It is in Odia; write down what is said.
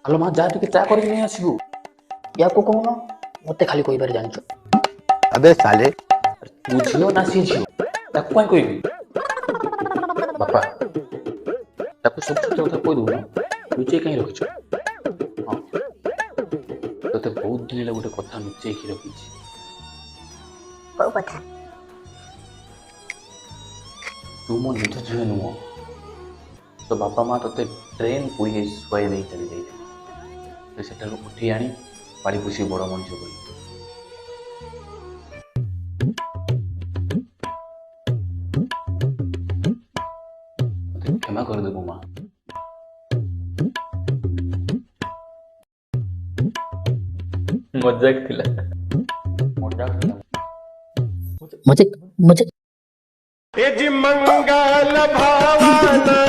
ଆଲୋ ମା ଯା ଟିକେ ଚା କରିକି ନେଇ ଆସିବୁ। ୟାକୁ କହୁନ ମତେ ଖାଲି କହିବାରେ ଜାଣିଛ। अबे साले ତୁ ଝିଅ ନା ସିଏ ଝିଅ ତାକୁ କାଇଁ କହିବି। ବାପା ତାକୁ ସବୁ ସତ୍ୟ କଥା କହିଦଉନ, ଲୁଚେଇ କାହିଁ ରଖିଛ? ହଁ ତତେ ବହୁତ ଦିନ ହେଲା ଗୋଟେ କଥା ଲୁଚେଇକି ରଖିଛି। କୋଉ କଥା? ତୁ ମୋ ନିଜ ଝିଅ ନୁହଁ। ତୋ ବାପା ମା ତତେ ଟ୍ରେନ୍ ପୁରୀରେ ଶୁଆଇ ଦେଇ ଚାଲି ଯାଇଥିଲେ। ତୁ ସେଠାରୁ ଉଠି ଆଣି ପାଳି ପୋଷି ବଡ଼ ମଣିଷ କଲି। ମତେ କ୍ଷମା କରିଦେବୁ ମା। ମଜାକ ଥିଲା। ମଜାକ ଥିଲା। मुझे मुझे मंगल भावन